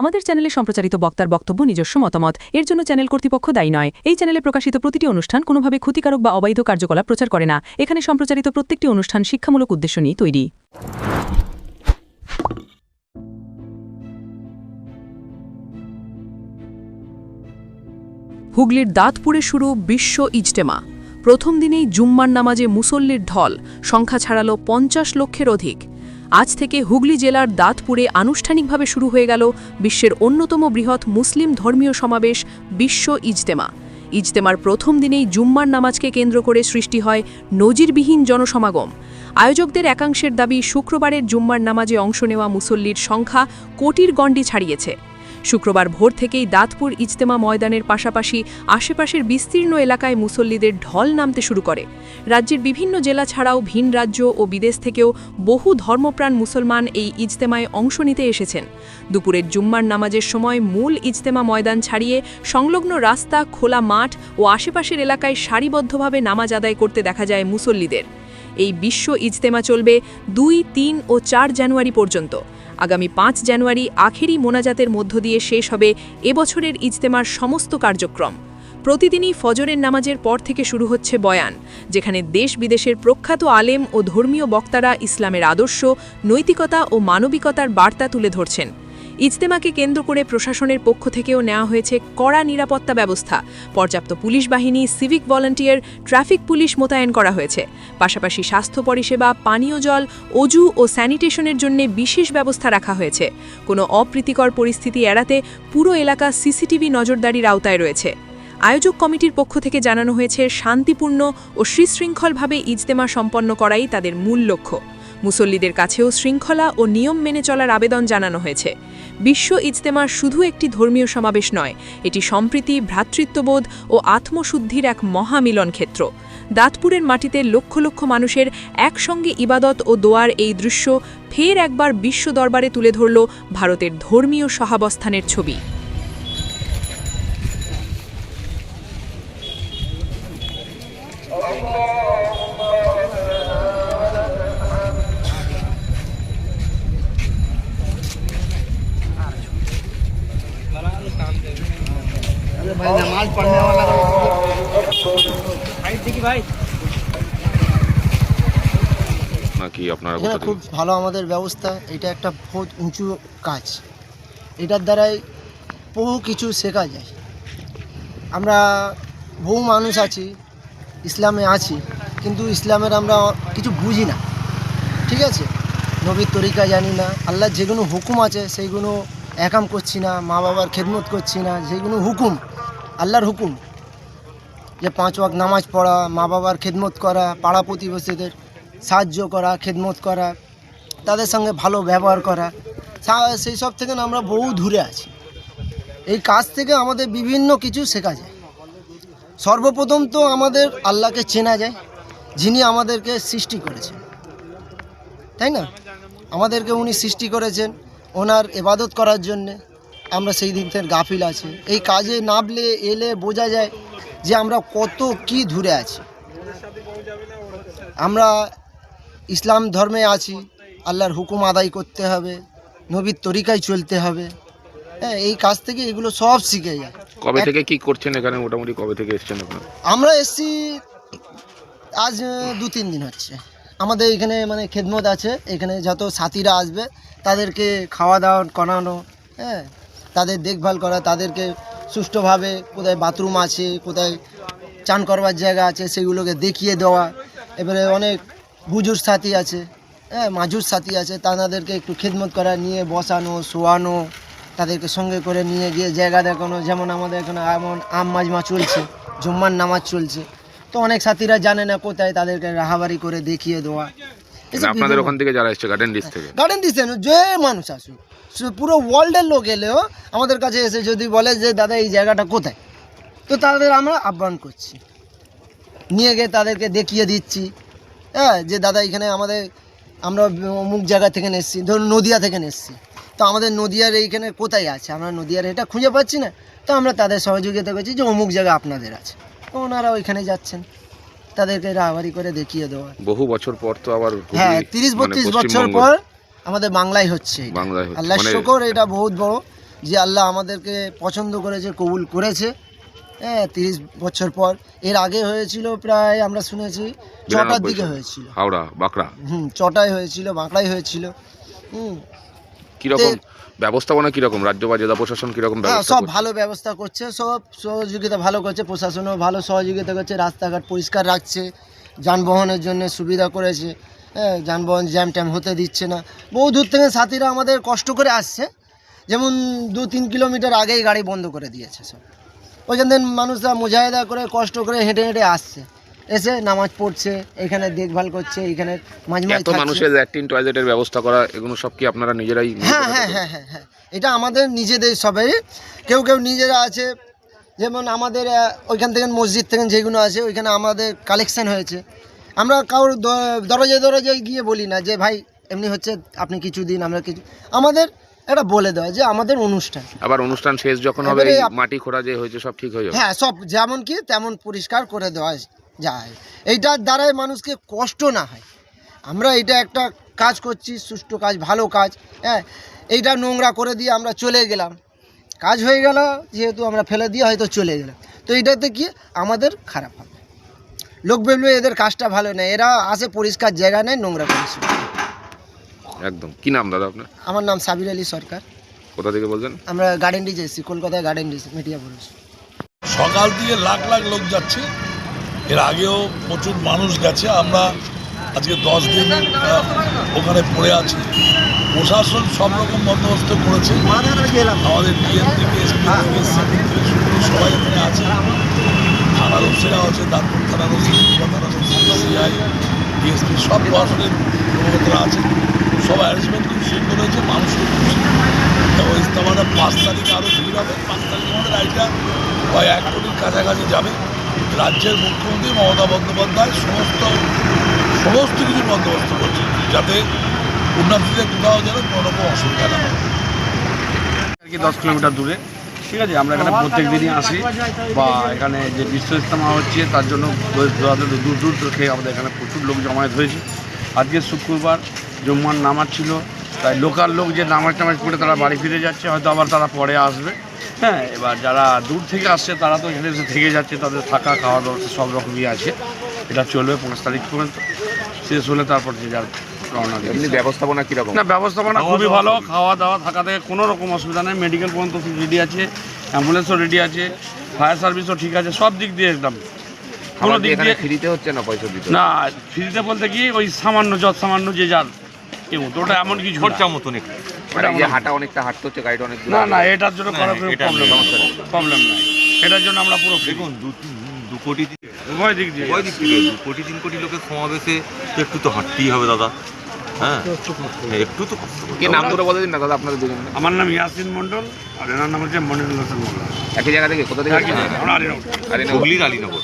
আমাদের চ্যানেলে সম্প্রচারিত বক্তার বক্তব্য নিজস্ব মতামত, এর জন্য চ্যানেল কর্তৃপক্ষ দায়ী নয়। এই চ্যানেলে প্রকাশিত প্রতিটি অনুষ্ঠান কোনোভাবে ক্ষতিকারক বা অবৈধ কার্যকলাপ প্রচার করে না। এখানে সম্প্রচারিত প্রত্যেকটি অনুষ্ঠান শিক্ষামূলক উদ্দেশ্য নিয়ে তৈরি। হুগলির দাঁতপুরে শুরু বিশ্ব ইজতেমা। প্রথম দিনেই জুম্মার নামাজে মুসল্লির ঢল, সংখ্যা ছাড়ালো ৫০ লক্ষের অধিক। আজ থেকে হুগলি জেলার দাঁতপুরে আনুষ্ঠানিকভাবে শুরু হয়ে গেল বিশ্বের অন্যতম বৃহৎ মুসলিম ধর্মীয় সমাবেশ বিশ্ব ইজতেমা। ইজতেমার প্রথম দিনেই জুম্মার নামাজকে কেন্দ্র করে সৃষ্টি হয় নজিরবিহীন জনসমাগম। আয়োজকদের একাংশের দাবি, শুক্রবারের জুম্মার নামাজে অংশ নেওয়া মুসল্লির সংখ্যা কোটির গণ্ডি ছাড়িয়েছে। শুক্রবার ভোর থেকেই দাঁতপুর ইজতেমা ময়দানের পাশাপাশি আশেপাশের বিস্তীর্ণ এলাকায় মুসল্লিদের ঢল নামতে শুরু করে। রাজ্যের বিভিন্ন জেলা ছাড়াও ভিন রাজ্য ও বিদেশ থেকেও বহু ধর্মপ্রাণ মুসলমান এই ইজতেমায় অংশ নিতে এসেছেন। দুপুরের জুম্মার নামাজের সময় মূল ইজতেমা ময়দান ছাড়িয়ে সংলগ্ন রাস্তা, খোলা মাঠ ও আশেপাশের এলাকায় সারিবদ্ধভাবে নামাজ আদায় করতে দেখা যায় মুসল্লিদের। এই বিশ্ব ইজতেমা চলবে ২, ৩ ও ৪ জানুয়ারি পর্যন্ত। আগামী ৫ জানুয়ারি আখেরি মোনাজাতের মধ্য দিয়ে শেষ হবে এবছরের ইজতেমার সমস্ত কার্যক্রম। প্রতিদিনই ফজরের নামাজের পর থেকে শুরু হচ্ছে বয়ান, যেখানে দেশ বিদেশের প্রখ্যাত আলেম ও ধর্মীয় বক্তারা ইসলামের আদর্শ, নৈতিকতা ও মানবিকতার বার্তা তুলে ধরছেন। ইজতেমাকে কেন্দ্র করে প্রশাসনের পক্ষ থেকেও নেওয়া হয়েছে কড়া নিরাপত্তা ব্যবস্থা। পর্যাপ্ত পুলিশ বাহিনী, সিভিক ভলান্টিয়ার, ট্রাফিক পুলিশ মোতায়েন করা হয়েছে। পাশাপাশি স্বাস্থ্য পরিষেবা, পানীয় জল, অজু ও স্যানিটেশনের জন্য বিশেষ ব্যবস্থা রাখা হয়েছে। কোনো অপ্রীতিকর পরিস্থিতি এড়াতে পুরো এলাকা সিসিটিভি নজরদারির আওতায় রয়েছে। আয়োজক কমিটির পক্ষ থেকে জানানো হয়েছে, শান্তিপূর্ণ ও সুশৃঙ্খলভাবে ইজতেমা সম্পন্ন করাই তাদের মূল লক্ষ্য। মুসল্লিদের কাছেও শৃঙ্খলা ও নিয়ম মেনে চলার আবেদন জানানো হয়েছে। বিশ্ব ইজতেমা শুধু একটি ধর্মীয় সমাবেশ নয়, এটি সম্প্রীতি, ভ্রাতৃত্ববোধ ও আত্মশুদ্ধির এক মহামিলন ক্ষেত্র। দাঁতপুরের মাটিতে লক্ষ লক্ষ মানুষের একসঙ্গে ইবাদত ও দোয়ার এই দৃশ্য ফের একবার বিশ্ব দরবারে তুলে ধরল ভারতের ধর্মীয় সহাবস্থানের ছবি। भाई नमाज पढ़ने वाला भाई নাকি আপনারা এখানে খুব ভালো আমাদের ব্যবস্থা। এটা একটা বহুত উঁচু কাজ, এটার দ্বারাই বহু কিছু শেখা যায়। আমরা বহু মানুষ আছি, ইসলামে আছি, কিন্তু ইসলামের আমরা কিছু বুঝি না, ঠিক আছে? নবীর তরিকা জানি না, আল্লাহর যেগুলো হুকুম আছে সেইগুলো একাম করছি না, মা বাবার খেদমত করছি না। যেগুলো হুকুম, আল্লাহর হুকুম, যে ৫ ওয়াক্ত নামাজ পড়া, মা বাবার খেদমত করা, পাড়া প্রতিবেশীদের সাহায্য করা, খেদমত করা, তাদের সঙ্গে ভালো ব্যবহার করা, সেই সব থেকে আমরা বহু দূরে আছি। এই কাজ থেকে আমাদের বিভিন্ন কিছু শেখা যায়। সর্বপ্রথম তো আমাদের আল্লাহকে চেনা যায়, যিনি আমাদেরকে সৃষ্টি করেছেন, তাই না? আমাদেরকে উনি সৃষ্টি করেছেন ওনার ইবাদত করার জন্যে। আমরা সেই দিক থেকে গাফিল আছি। এই কাজে নামলে এলে বোঝা যায় যে আমরা কত কি দূরে আছি। আমরা ইসলাম ধর্মে আছি, আল্লাহর হুকুম আদায় করতে হবে, নবীর তরিকায় চলতে হবে। হ্যাঁ, এই কাজ থেকে এগুলো সব শিখে যায়। কবে থেকে কি করছেন এখানে, মোটামুটি কবে থেকে এসেছেন আপনারা? আমরা এসছি আজ ২-৩ দিন হচ্ছে। আমাদের এখানে মানে খেদমত আছে, এখানে যত সাথীরা আসবে তাদেরকে খাওয়া দাওয়া করানো, হ্যাঁ, তাদের দেখভাল করা, তাদেরকে সুষ্ঠুভাবে কোথায় বাথরুম আছে, কোথায় চান করবার জায়গা আছে সেগুলোকে দেখিয়ে দেওয়া। এবারে অনেক বুজুর্গ সাথী আছে, হ্যাঁ, মাজুর সাথী আছে, তাদেরকে একটু খেদমত করা, নিয়ে বসানো, শোয়ানো, তাদেরকে সঙ্গে করে নিয়ে গিয়ে জায়গা দেখানো। যেমন আমাদের এখানে এমন আম মাজমা চলছে, জুম্মার নামাজ চলছে, তো অনেক সাথীরা জানে না কোথায়, তাদেরকে রাহাবারি করে দেখিয়ে দেওয়া। আপনাদের ওখান থেকে যারা এসছে গার্ডেন ডিস্ট থেকে? গার্ডেন ডিস্ট যে মানুষ আসুক, পুরো ওয়ার্ল্ডের লোক এলেও আমাদের কাছে এসে যদি বলে যে দাদা এই জায়গাটা কোথায়, তো তাদের আমরা আহ্বান করছি, নিয়ে গিয়ে তাদেরকে দেখিয়ে দিচ্ছি। হ্যাঁ, যে দাদা এখানে আমরা অমুক জায়গা থেকে এসেছি, ধরুন নদিয়া থেকে এসেছি, তো আমাদের নদিয়ার এইখানে কোথায় আছে, আমরা নদিয়ার এটা খুঁজে পাচ্ছি না, তো আমরা তাদের সহযোগিতা করছি যে অমুক জায়গা আপনাদের আছে, তো ওনারা ওইখানে যাচ্ছেন, তাদেরকে রাহাবারি করে দেখিয়ে দেওয়া। বহু বছর পর তো আবার, হ্যাঁ, ৩০-৩২ বছর পর আমাদের বাংলায় হচ্ছে। আল্লাহ শুকর, এটা বহুত বড় যে আল্লাহ আমাদেরকে পছন্দ করেছে, কবুল করেছে। হ্যাঁ, 30 বছর পর। এর আগে হয়েছিল প্রায় আমরা শুনেছি 6টার দিকে হয়েছিল, হাওড়া বাঁকড়া। চটায় হয়েছিল, বাঁকড়ায় হয়েছিল। কিরকম ব্যবস্থাপনা, কিরকম রাজ্য বা জেলা প্রশাসন কিরকম হ্যাঁ, ব্যবস্থা সব করছে? ভালো ব্যবস্থা করছে, সব সহযোগিতা ভালো করছে, প্রশাসনও ভালো সহযোগিতা করছে, রাস্তাঘাট পরিষ্কার রাখছে, যানবাহনের জন্য সুবিধা করেছে। হ্যাঁ, যানবাহন জ্যাম ট্যাম হতে দিচ্ছে না। বহু দূর থেকে সাথীরা আমাদের কষ্ট করে আসছে, যেমন 2-3 কিলোমিটার আগেই গাড়ি বন্ধ করে দিয়েছে সব। ওইখান থেকে মানুষরা মুজাহিদা করে কষ্ট করে হেঁটে হেঁটে আসছে, এসে নামাজ পড়ছে, এখানে দেখভাল করছে, এখানে মাঝে এত মানুষের ল্যাট্রিন টয়লেটের ব্যবস্থা করা, এগুলো সব কি আপনারা নিজেরাই? হ্যাঁ হ্যাঁ হ্যাঁ হ্যাঁ হ্যাঁ, এটা আমাদের নিজেদের সবাই। কেউ কেউ নিজেরা আছে, যেমন আমাদের ওইখান থেকে মসজিদ থেকে যেগুলো আছে ওইখানে আমাদের কালেকশন হয়েছে। আমরা কারোর দরজায় দরজায় গিয়ে বলি না যে ভাই এমনি হচ্ছে, আপনি কিছু দিন, আমরা কিছু। আমাদের এটা বলে দেওয়া যে আমাদের অনুষ্ঠান। আবার অনুষ্ঠান শেষ যখন হবে, এবারে এই মাটি খোঁড়া যে হয়েছে সব ঠিক হয়ে যাবে? হ্যাঁ, সব যেমন কি তেমন পরিষ্কার করে দেওয়া যায়। এইটার দ্বারাই মানুষকে কষ্ট না হয়। আমরা এটা একটা কাজ করছি, সুষ্ঠু কাজ, ভালো কাজ। হ্যাঁ, এইটা নোংরা করে দিয়ে আমরা চলে গেলাম, কাজ হয়ে গেল, যেহেতু আমরা ফেলে দিয়ে হয়তো চলে গেলাম, তো এটাতে কি আমাদের খারাপ হবে। লোক বলবে এদের কাজটা ভালো নেই, এরা আসে পরিষ্কার জায়গা নেই, নোংরা করেছে। একদম। কি নাম দাদা আপনার? আমার নাম সাবির আলী সরকার। কোথা থেকে বলছেন? আমরা গার্ডেন ডিজ এসেছি, কলকাতায় গার্ডেন ডিজ মিডিয়া পুরুষ। সকাল থেকে লাখ লাখ লোক যাচ্ছে, এর আগেও প্রচুর মানুষ গেছে। আমরা আজকে 10 দিন ওখানে পড়ে আছি। প্রশাসন সব রকম বন্দোবস্ত করেছে, আমাদের ডিএম থেকে এসপি থেকে সিপি থেকে শুরু করে সবাই এখানে আছে। থানার ওসিরা আছে, দাঁতপুর থানার ওসি, থানার ওসি, সিআই, ডিএসপি, সব প্রশাসনের কর্মকর্তারা আছে। সব অ্যারেঞ্জমেন্ট খুব সুন্দর হয়েছে, মানুষ খুব খুশি। এবং ইস্তামাটা 5 তারিখে আরও ভিড় হবে। 5 তারিখে আমাদের আইডিয়া প্রায় 1 কোটির কাছাকাছি যাবে। রাজ্যের মুখ্যমন্ত্রী মমতা বন্দ্যোপাধ্যায় সমস্ত কিছু বন্দোবস্ত করছে, যাতে পুণ্যার্থীদের কোথাও যেন কোনো রকম অসুবিধা না হয়। আর কি 10 কিলোমিটার দূরে, ঠিক আছে। আমরা এখানে প্রত্যেক দিনই আসি, বা এখানে যে বিশ্ব ইজতেমা হচ্ছে তার জন্য দূর দূর থেকে আমাদের এখানে প্রচুর লোক জমায়েত হয়েছে। আজকে শুক্রবার, জুম্মার নামাজ ছিল, তাই লোকাল লোক যে নামাজ টামাজ পড়ে তারা বাড়ি ফিরে যাচ্ছে, হয়তো আবার তারা পরে আসবে। হ্যাঁ, এবার যারা দূর থেকে আসছে তারা তো এখানে এসে থেকে যাচ্ছে, তাদের থাকা খাওয়া দাওয়া সব রকমই আছে। এটা চলবে 5 তারিখ পর্যন্ত, শেষ হলে তারপর যে যার রওনা দেবে। এমনি ব্যবস্থাপনা কিরকম? না, ব্যবস্থাপনা খুবই ভালো, খাওয়া দাওয়া থাকা থেকে কোনো রকম অসুবিধা নেই। মেডিকেল পর্যন্ত রেডি আছে, অ্যাম্বুলেন্সও রেডি আছে, ফায়ার সার্ভিসও ঠিক আছে, সব দিক দিয়ে একদম। কোনো দিক দিয়ে ফ্রিতে হচ্ছে না, পয়সা দিতে? না, ফ্রিতে বলতে কি ওই সামান্য সামান্য যে যার কেউ, তো ওটা এমন কিছু খরচা মতন একটু। মানে এই যে হাঁটা অনেকটা হাঁটতে হচ্ছে, গাড়িটা অনেক দূর। না না, এটার জন্য কোনো প্রবলেম নাই, এটার জন্য আমরা পুরো দেখুন 2 কোটি উভয় দিক দিয়ে 2 কোটি 3 কোটি লোকের সমাবেশে তো একটু তো হাঁটতেই হবে দাদা। হ্যাঁ, একটু তো কষ্ট করতে কি হবে। নাম করে বলে দিন না দাদা আপনাদের দুজন। আমার নাম ইয়াসিন মণ্ডল, আর এনার নাম হচ্ছে মনিরুল হাসান মোল্লা। একই জায়গা থেকে? কোথা থেকে? আমরা আলিনগর। আরে না, হুগলির আলীনগর।